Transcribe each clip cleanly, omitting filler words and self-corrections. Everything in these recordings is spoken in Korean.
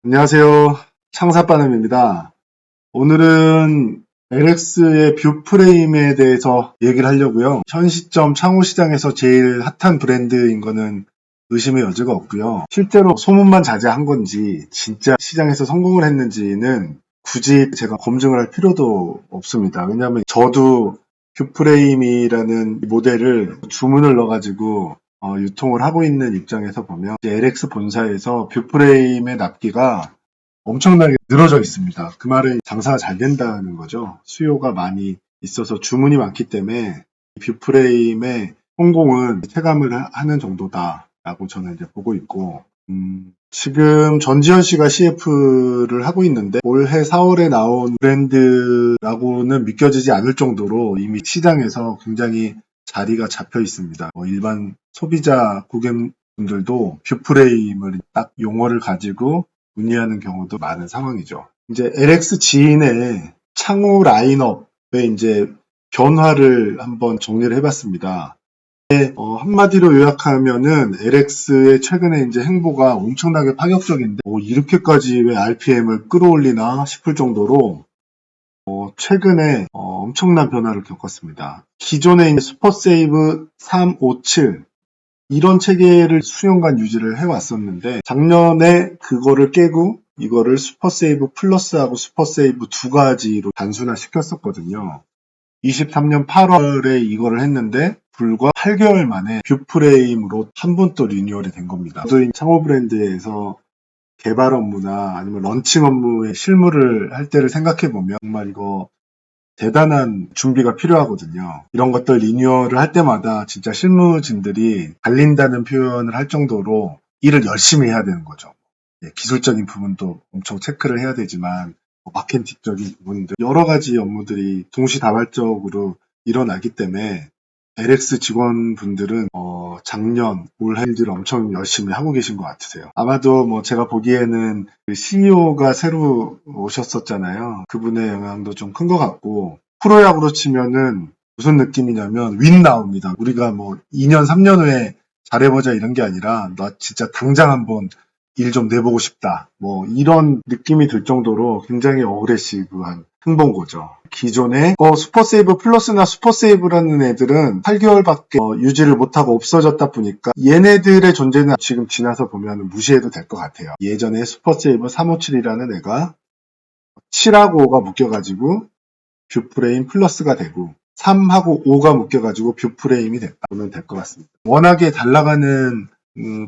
안녕하세요. 창사빠름입니다. 오늘은 LX의 뷰 프레임에 대해서 얘기를 하려고요. 현 시점 창호 시장에서 제일 핫한 브랜드인 거는 의심의 여지가 없고요. 실제로 소문만 자자한 건지 진짜 시장에서 성공을 했는지는 굳이 제가 검증을 할 필요도 없습니다. 왜냐하면 저도 뷰 프레임이라는 모델을 주문을 넣어가지고 유통을 하고 있는 입장에서 보면 LX 본사에서 뷰 프레임의 납기가 엄청나게 늘어져 있습니다. 그 말은 장사가 잘 된다는 거죠. 수요가 많이 있어서 주문이 많기 때문에 뷰프레임의 성공은 체감을 하는 정도다라고 저는 이제 보고 있고, 지금 전지현 씨가 CF를 하고 있는데 올해 4월에 나온 브랜드라고는 믿겨지지 않을 정도로 이미 시장에서 굉장히 자리가 잡혀 있습니다. 일반 소비자 고객분들도 뷰프레임을 딱 용어를 가지고 문의하는 경우도 많은 상황이죠. 이제 LX 지인의 창호 라인업의 이제 변화를 한번 정리를 해봤습니다. 한마디로 요약하면은 LX의 최근에 이제 행보가 엄청나게 파격적인데 이렇게까지 왜 RPM을 끌어올리나 싶을 정도로 최근에 엄청난 변화를 겪었습니다. 기존에 이제 슈퍼세이브 357 이런 체계를 수년간 유지를 해왔었는데 작년에 그거를 깨고 이거를 슈퍼세이브 플러스하고 슈퍼세이브 두 가지로 단순화시켰었거든요. 23년 8월에 이거를 했는데 불과 8개월 만에 뷰프레임으로 한 번 또 리뉴얼이 된 겁니다. 저도 이 창호 브랜드에서 개발 업무나 아니면 런칭 업무에 실무를 할 때를 생각해보면 정말 이거 대단한 준비가 필요하거든요. 이런 것들 리뉴얼을 할 때마다 진짜 실무진들이 달린다는 표현을 할 정도로 일을 열심히 해야 되는 거죠. 기술적인 부분도 엄청 체크를 해야 되지만 마케팅적인 부분들 여러 가지 업무들이 동시다발적으로 일어나기 때문에 LX 직원분들은 작년, 올해 일들을 엄청 열심히 하고 계신 것 같으세요. 아마도 제가 보기에는 그 CEO가 새로 오셨었잖아요. 그분의 영향도 좀 큰 것 같고 프로야구로 치면은 무슨 느낌이냐면 윈 나옵니다. 우리가 2년, 3년 후에 잘해보자 이런 게 아니라 나 진짜 당장 한번 일 좀 내보고 싶다. 이런 느낌이 들 정도로 굉장히 어그레시브한 흥본거죠. 기존에 슈퍼세이브 플러스나 슈퍼세이브라는 애들은 8개월밖에 유지를 못하고 없어졌다 보니까 얘네들의 존재는 지금 지나서 보면 무시해도 될 것 같아요. 예전에 슈퍼세이브 357이라는 애가 7하고 5가 묶여가지고 뷰프레임 플러스가 되고 3하고 5가 묶여가지고 뷰프레임이 됐다 보면 될 것 같습니다. 워낙에 잘 나가는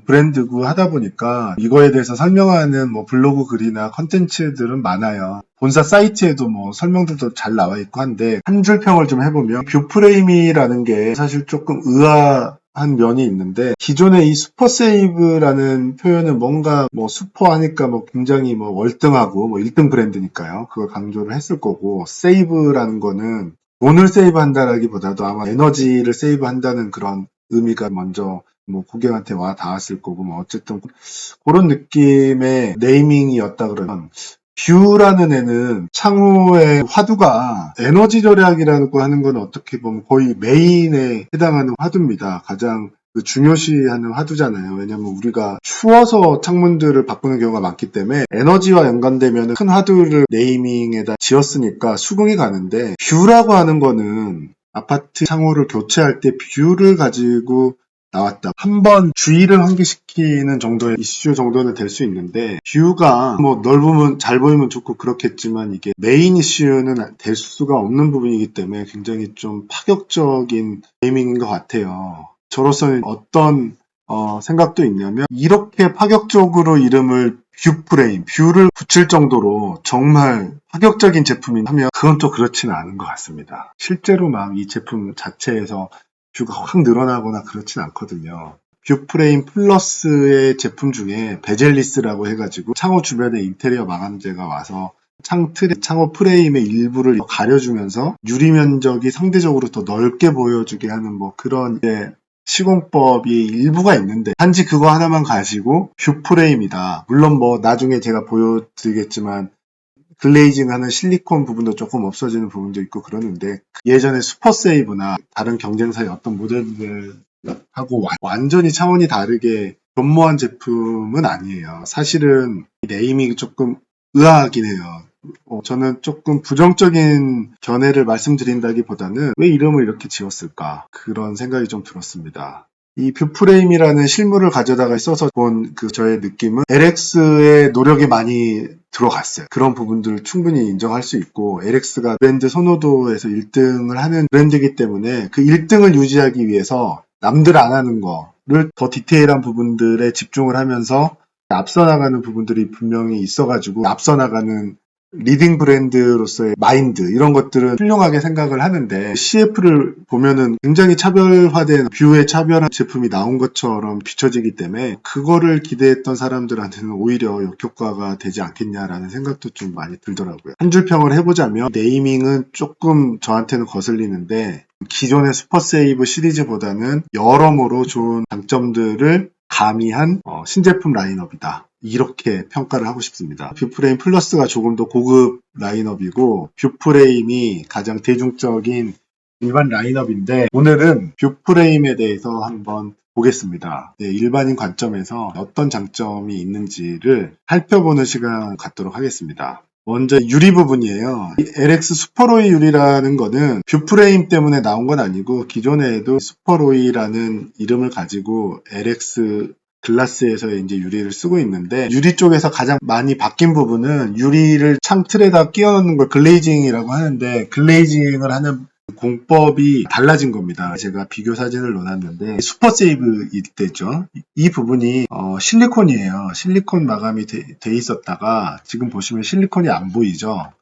브랜드고 하다 보니까 이거에 대해서 설명하는 블로그 글이나 컨텐츠들은 많아요. 본사 사이트에도 설명들도 잘 나와 있고 한데 한 줄 평을 좀 해보면 뷰프레임이라는 게 사실 조금 의아한 면이 있는데 기존의 이 슈퍼세이브라는 표현은 뭔가 슈퍼하니까 굉장히 월등하고 1등 브랜드니까요. 그걸 강조를 했을 거고 세이브라는 거는 돈을 세이브한다라기보다도 아마 에너지를 세이브한다는 그런 의미가 먼저 고객한테 와 닿았을 거고 어쨌든 그런 느낌의 네이밍이었다 그러면 뷰라는 애는 창호의 화두가 에너지 절약이라고 하는 건 어떻게 보면 거의 메인에 해당하는 화두입니다. 가장 중요시하는 화두잖아요. 왜냐면 우리가 추워서 창문들을 바꾸는 경우가 많기 때문에 에너지와 연관되면 큰 화두를 네이밍에다 지었으니까 수긍이 가는데 뷰라고 하는 거는 아파트 창호를 교체할 때 뷰를 가지고 나왔다. 한번 주의를 환기시키는 정도의 이슈 정도는 될 수 있는데 뷰가 넓으면 잘 보이면 좋고 그렇겠지만 이게 메인 이슈는 될 수가 없는 부분이기 때문에 굉장히 좀 파격적인 게이밍인 것 같아요. 저로서는 어떤 생각도 있냐면 이렇게 파격적으로 이름을 뷰프레임, 뷰를 붙일 정도로 정말 파격적인 제품이라면 그건 또 그렇지는 않은 것 같습니다. 실제로 이 제품 자체에서 뷰가 확 늘어나거나 그렇진 않거든요. 뷰프레임 플러스의 제품 중에 베젤리스라고 해가지고 창호 주변에 인테리어 마감재가 와서 창호 프레임의 일부를 가려주면서 유리 면적이 상대적으로 더 넓게 보여주게 하는 그런 시공법이 일부가 있는데 단지 그거 하나만 가지고 뷰프레임이다. 물론 나중에 제가 보여드리겠지만 글레이징하는 실리콘 부분도 조금 없어지는 부분도 있고 그러는데 예전에 슈퍼세이브나 다른 경쟁사의 어떤 모델들하고 완전히 차원이 다르게 변모한 제품은 아니에요. 사실은 네이밍이 조금 의아하긴 해요. 저는 조금 부정적인 견해를 말씀드린다기보다는 왜 이름을 이렇게 지었을까? 그런 생각이 좀 들었습니다. 이 뷰프레임이라는 실물을 가져다가 써서 본 그 저의 느낌은 LX의 노력이 많이 들어갔어요. 그런 부분들을 충분히 인정할 수 있고 LX가 브랜드 선호도에서 1등을 하는 브랜드이기 때문에 그 1등을 유지하기 위해서 남들 안 하는 거를 더 디테일한 부분들에 집중을 하면서 앞서 나가는 부분들이 분명히 있어가지고 앞서 나가는 리딩 브랜드로서의 마인드 이런 것들은 훌륭하게 생각을 하는데 CF를 보면은 굉장히 차별화된 뷰에 차별한 제품이 나온 것처럼 비춰지기 때문에 그거를 기대했던 사람들한테는 오히려 역효과가 되지 않겠냐라는 생각도 좀 많이 들더라고요. 한 줄 평을 해보자면 네이밍은 조금 저한테는 거슬리는데 기존의 슈퍼세이브 시리즈보다는 여러모로 좋은 장점들을 가미한 신제품 라인업이다. 이렇게 평가를 하고 싶습니다. 뷰프레임 플러스가 조금 더 고급 라인업이고 뷰프레임이 가장 대중적인 일반 라인업인데 오늘은 뷰프레임에 대해서 한번 보겠습니다. 네, 일반인 관점에서 어떤 장점이 있는지를 살펴보는 시간 갖도록 하겠습니다. 먼저 유리 부분이에요. 이 LX 슈퍼로이 유리라는 거는 뷰프레임 때문에 나온 건 아니고 기존에도 슈퍼로이라는 이름을 가지고 LX 글라스에서 이제 유리를 쓰고 있는데 유리 쪽에서 가장 많이 바뀐 부분은 유리를 창틀에다 끼워 넣는 걸 글레이징이라고 하는데 글레이징을 하는 공법이 달라진 겁니다. 제가 비교 사진을 넣어놨는데 슈퍼세이브일 때죠. 이 부분이 실리콘이에요. 실리콘 마감이 돼 있었다가 지금 보시면 실리콘이 안 보이죠.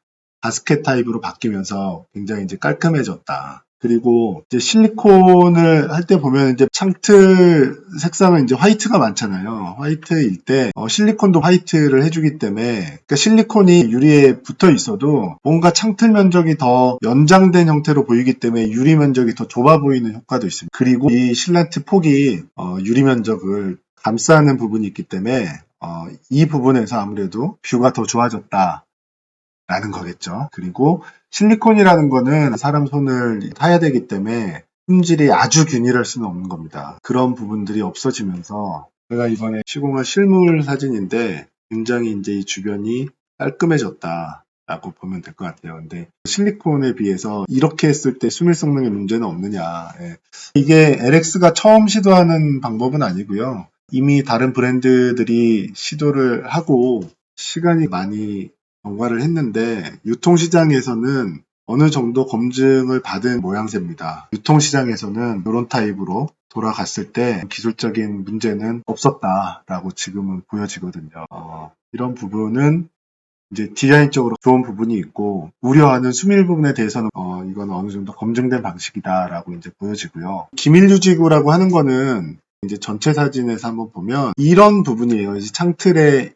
바스켓 타입으로 바뀌면서 굉장히 이제 깔끔해졌다. 그리고 이제 실리콘을 할 때 보면 이제 창틀 색상은 이제 화이트가 많잖아요. 화이트일 때 실리콘도 화이트를 해주기 때문에 그러니까 실리콘이 유리에 붙어 있어도 뭔가 창틀 면적이 더 연장된 형태로 보이기 때문에 유리 면적이 더 좁아 보이는 효과도 있습니다. 그리고 이 실란트 폭이 유리 면적을 감싸는 부분이 있기 때문에 이 부분에서 아무래도 뷰가 더 좋아졌다. 라는 거겠죠. 그리고 실리콘이라는 거는 사람 손을 타야 되기 때문에 품질이 아주 균일할 수는 없는 겁니다. 그런 부분들이 없어지면서 제가 이번에 시공한 실물 사진인데 굉장히 이제 이 주변이 깔끔해졌다. 라고 보면 될 것 같아요. 근데 실리콘에 비해서 이렇게 했을 때 수밀 성능에 문제는 없느냐. 예. 이게 LX가 처음 시도하는 방법은 아니고요. 이미 다른 브랜드들이 시도를 하고 시간이 많이 경과를 했는데 유통시장에서는 어느 정도 검증을 받은 모양새입니다. 유통시장에서는 이런 타입으로 돌아갔을 때 기술적인 문제는 없었다라고 지금은 보여지거든요. 이런 부분은 이제 디자인적으로 좋은 부분이 있고 우려하는 수밀 부분에 대해서는 이건 어느 정도 검증된 방식이다라고 이제 보여지고요. 기밀유지구라고 하는 거는 이제 전체 사진에서 한번 보면 이런 부분이에요. 이제 창틀에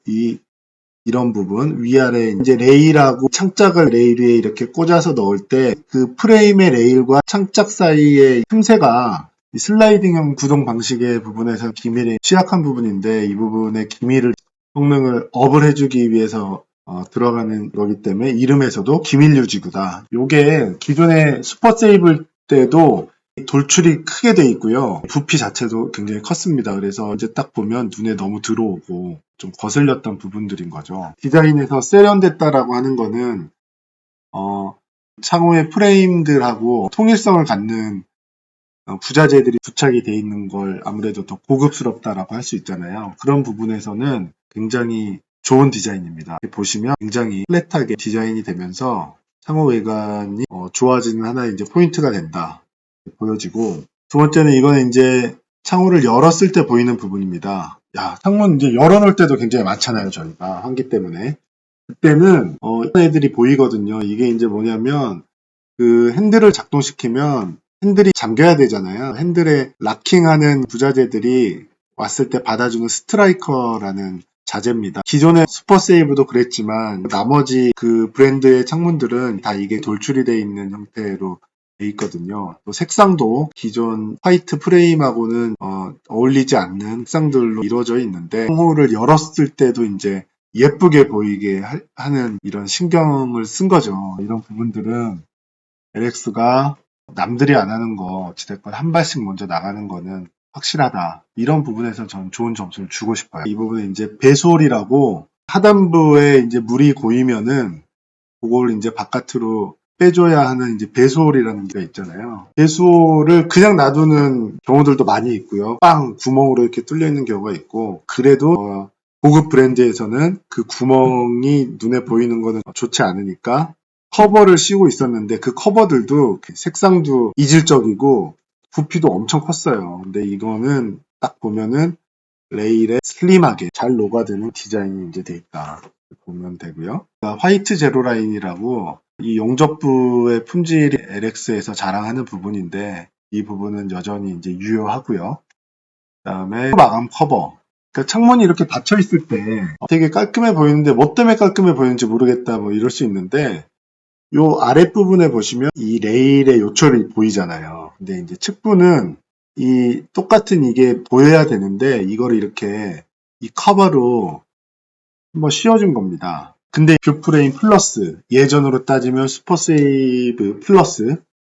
이런 부분 위아래 이제 레일하고 창짝을 레일 위에 이렇게 꽂아서 넣을 때 그 프레임의 레일과 창짝 사이의 틈새가 슬라이딩형 구동 방식의 부분에서 기밀에 취약한 부분인데 이 부분의 기밀을 성능을 업을 해주기 위해서 들어가는 거기 때문에 이름에서도 기밀 유지구다. 요게 기존의 슈퍼 세이블 때도 돌출이 크게 돼 있고요. 부피 자체도 굉장히 컸습니다. 그래서 이제 딱 보면 눈에 너무 들어오고 좀 거슬렸던 부분들인 거죠. 디자인에서 세련됐다라고 하는 거는 창호의 프레임들하고 통일성을 갖는 부자재들이 부착이 돼 있는 걸 아무래도 더 고급스럽다라고 할 수 있잖아요. 그런 부분에서는 굉장히 좋은 디자인입니다. 보시면 굉장히 플랫하게 디자인이 되면서 창호 외관이 좋아지는 하나의 이제 포인트가 된다. 보여지고 두 번째는 이거는 이제 창호를 열었을 때 보이는 부분입니다. 창문 이제 열어놓을 때도 굉장히 많잖아요. 저희가 환기 때문에 그때는 애들이 보이거든요. 이게 이제 뭐냐면 그 핸들을 작동시키면 핸들이 잠겨야 되잖아요. 핸들에 락킹하는 부자재들이 왔을 때 받아주는 스트라이커라는 자재입니다. 기존의 슈퍼세이브도 그랬지만 나머지 그 브랜드의 창문들은 다 이게 돌출이 되어 있는 형태로 돼 있거든요. 또 색상도 기존 화이트 프레임하고는 어울리지 않는 색상들로 이루어져 있는데 창호를 열었을 때도 이제 예쁘게 보이게 하는 이런 신경을 쓴 거죠. 이런 부분들은 LX가 남들이 안 하는 거 어찌됐건 한 발씩 먼저 나가는 거는 확실하다. 이런 부분에서 저는 좋은 점수를 주고 싶어요. 이 부분은 이제 배솔이라고 하단부에 이제 물이 고이면은 그걸 이제 바깥으로 빼줘야 하는 이제 배솔이라는 게 있잖아요. 배솔을 그냥 놔두는 경우들도 많이 있고요. 빵 구멍으로 이렇게 뚫려 있는 경우가 있고, 그래도 고급 브랜드에서는 그 구멍이 눈에 보이는 거는 좋지 않으니까 커버를 씌우고 있었는데, 그 커버들도 색상도 이질적이고 부피도 엄청 컸어요. 근데 이거는 딱 보면은 레일에 슬림하게 잘 녹아드는 디자인이 이제 돼 있다 보면 되고요. 화이트 제로 라인이라고 이 용접부의 품질이 LX에서 자랑하는 부분인데, 이 부분은 여전히 이제 유효하고요. 그다음에 마감 커버. 그러니까 창문이 이렇게 닫혀 있을 때 되게 깔끔해 보이는데 뭐 때문에 깔끔해 보이는지 모르겠다 뭐 이럴 수 있는데, 요 아랫부분에 보시면 이 레일의 요철이 보이잖아요. 근데 이제 측부는 이 똑같은 이게 보여야 되는데 이거를 이렇게 이 커버로 한번 씌워준 겁니다. 근데 뷰프레임 플러스, 예전으로 따지면 슈퍼세이브 플러스,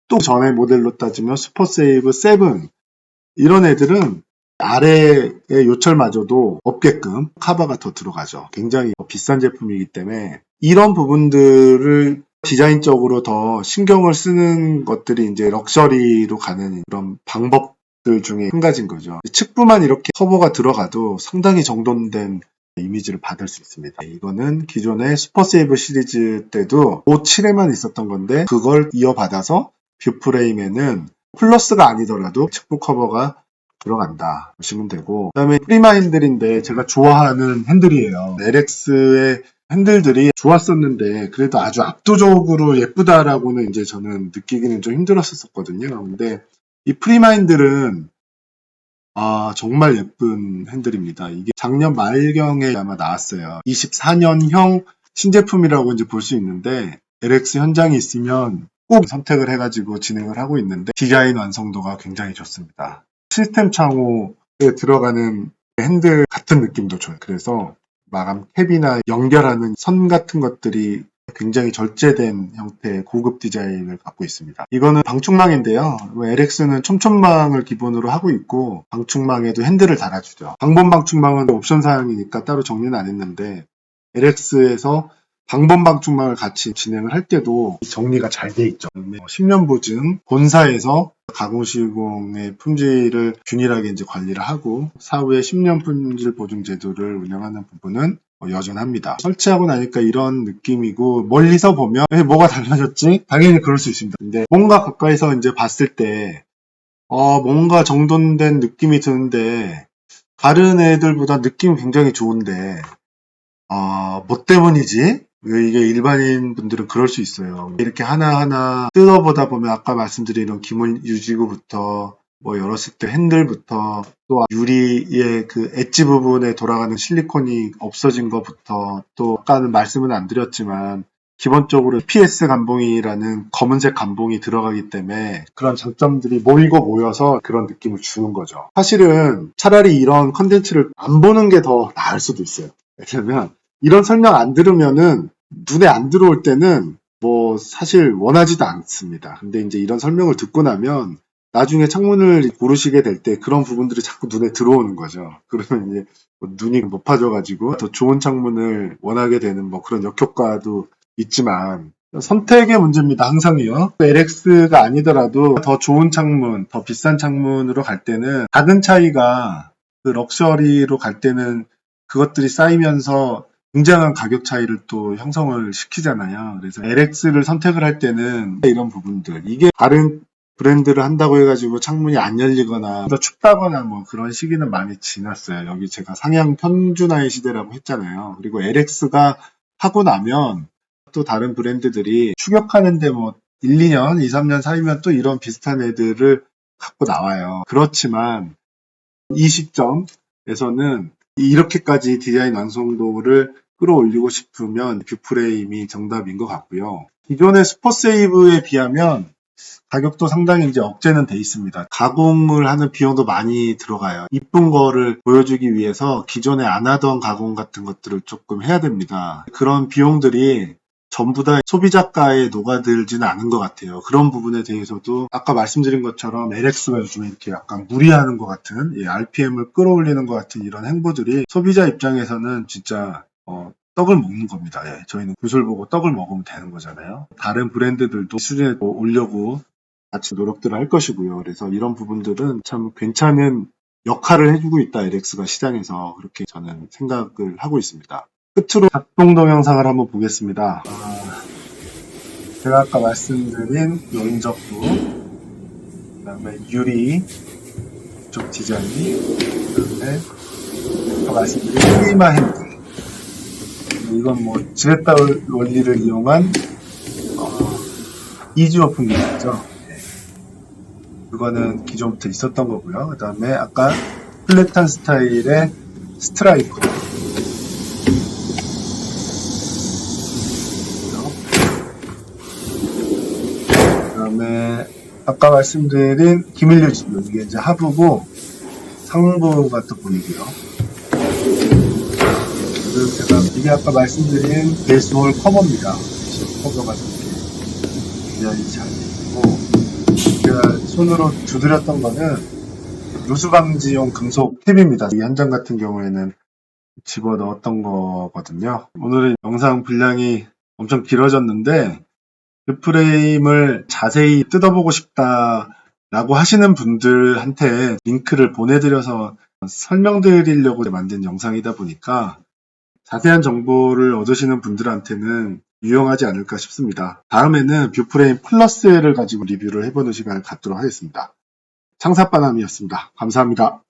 또 전에 모델로 따지면 슈퍼세이브 7, 이런 애들은 아래의 요철마저도 없게끔 커버가 더 들어가죠. 굉장히 비싼 제품이기 때문에 이런 부분들을 디자인적으로 더 신경을 쓰는 것들이 이제 럭셔리로 가는 그런 방법들 중에 한 가지인 거죠. 측부만 이렇게 커버가 들어가도 상당히 정돈된 이미지를 받을 수 있습니다. 이거는 기존의 슈퍼세이브 시리즈 때도 57에만 있었던 건데, 그걸 이어받아서 뷰프레임에는 플러스가 아니더라도 측부 커버가 들어간다 보시면 되고, 그 다음에 프리마 핸들인데 제가 좋아하는 핸들이에요. LX의 핸들들이 좋았었는데 그래도 아주 압도적으로 예쁘다라고는 이제 저는 느끼기는 좀 힘들었었거든요. 근데 이 프리마 핸들은 정말 예쁜 핸들입니다. 이게 작년 말경에 아마 나왔어요. 24년형 신제품이라고 이제 볼 수 있는데, LX 현장이 있으면 꼭 선택을 해가지고 진행을 하고 있는데, 디자인 완성도가 굉장히 좋습니다. 시스템 창호에 들어가는 핸들 같은 느낌도 줘요. 그래서 마감 캡이나 연결하는 선 같은 것들이 굉장히 절제된 형태의 고급 디자인을 갖고 있습니다. 이거는 방충망인데요. LX는 촘촘망을 기본으로 하고 있고 방충망에도 핸들을 달아주죠. 방범 방충망은 옵션 사항이니까 따로 정리는 안 했는데, LX에서 방범 방충망을 같이 진행을 할 때도 정리가 잘 돼 있죠. 10년 보증, 본사에서 가공시공의 품질을 균일하게 이제 관리를 하고 사후에 10년 품질 보증 제도를 운영하는 부분은 여전합니다. 설치하고 나니까 이런 느낌이고, 멀리서 보면 뭐가 달라졌지? 당연히 그럴 수 있습니다. 근데 뭔가 가까이서 이제 봤을 때 뭔가 정돈된 느낌이 드는데, 다른 애들보다 느낌이 굉장히 좋은데 뭐 때문이지? 이게 일반인 분들은 그럴 수 있어요. 이렇게 하나하나 뜯어보다 보면 아까 말씀드린 이런 기본 유지구부터 뭐 열었을 때 핸들부터 또 유리의 그 엣지 부분에 돌아가는 실리콘이 없어진 것부터, 또 아까는 말씀은 안 드렸지만 기본적으로 PS 감봉이라는 검은색 감봉이 들어가기 때문에 그런 장점들이 모이고 모여서 그런 느낌을 주는 거죠. 사실은 차라리 이런 컨텐츠를 안 보는 게 더 나을 수도 있어요. 왜냐면 이런 설명 안 들으면은 눈에 안 들어올 때는 뭐 사실 원하지도 않습니다. 근데 이제 이런 설명을 듣고 나면 나중에 창문을 고르시게 될 때 그런 부분들이 자꾸 눈에 들어오는 거죠. 그러면 이제 뭐 눈이 높아져가지고 더 좋은 창문을 원하게 되는 뭐 그런 역효과도 있지만, 선택의 문제입니다. 항상요. LX가 아니더라도 더 좋은 창문, 더 비싼 창문으로 갈 때는 작은 차이가 그 럭셔리로 갈 때는 그것들이 쌓이면서 굉장한 가격 차이를 또 형성을 시키잖아요. 그래서 LX를 선택을 할 때는 이런 부분들, 이게 다른 브랜드를 한다고 해가지고 창문이 안 열리거나 더 춥다거나 뭐 그런 시기는 많이 지났어요. 여기 제가 상향 편준화의 시대라고 했잖아요. 그리고 LX가 하고 나면 또 다른 브랜드들이 추격하는데 뭐 1, 2년, 2, 3년 사이면 또 이런 비슷한 애들을 갖고 나와요. 그렇지만 이 시점에서는 이렇게까지 디자인 완성도를 끌어올리고 싶으면 뷰프레임이 정답인 것 같고요. 기존의 슈퍼세이브에 비하면 가격도 상당히 이제 억제는 돼 있습니다. 가공을 하는 비용도 많이 들어가요. 이쁜 거를 보여주기 위해서 기존에 안 하던 가공 같은 것들을 조금 해야 됩니다. 그런 비용들이 전부 다 소비자가에 녹아들지는 않은 것 같아요. 그런 부분에 대해서도 아까 말씀드린 것처럼 LX가 요즘에 이렇게 약간 무리하는 것 같은, RPM을 끌어올리는 것 같은 이런 행보들이 소비자 입장에서는 진짜 떡을 먹는 겁니다. 저희는 구슬 보고 떡을 먹으면 되는 거잖아요. 다른 브랜드들도 수준에 올려고 같이 노력들을 할 것이고요. 그래서 이런 부분들은 참 괜찮은 역할을 해주고 있다, LX가 시장에서. 그렇게 저는 생각을 하고 있습니다. 끝으로 작동 동영상을 한번 보겠습니다. 제가 아까 말씀드린 용접부, 그 다음에 유리 쪽 디자인, 그 다음에 아까 말씀드린 프리마 핸들. 이건 뭐 지렛다 원리를 이용한 이지 오픈 기능이죠. 그거는 기존부터 있었던 거고요. 그 다음에 아까 플랫한 스타일의 스트라이커. 그 다음에 아까 말씀드린 기밀 유지도 이게 이제 하부고 상부가 또 보이고요. 그리고 제가 이게 아까 말씀드린 베이스홀 커버입니다. 커버가 이렇게 디자인이 잘 되어 있고, 제가 손으로 두드렸던 거는 누수 방지용 금속 탭입니다. 이 한 장 같은 경우에는 집어 넣었던 거거든요. 오늘은 영상 분량이 엄청 길어졌는데 그 프레임을 자세히 뜯어보고 싶다라고 하시는 분들한테 링크를 보내드려서 설명드리려고 만든 영상이다 보니까 자세한 정보를 얻으시는 분들한테는 유용하지 않을까 싶습니다. 다음에는 뷰프레임 플러스를 가지고 리뷰를 해보는 시간을 갖도록 하겠습니다. 창사바람이었습니다. 감사합니다.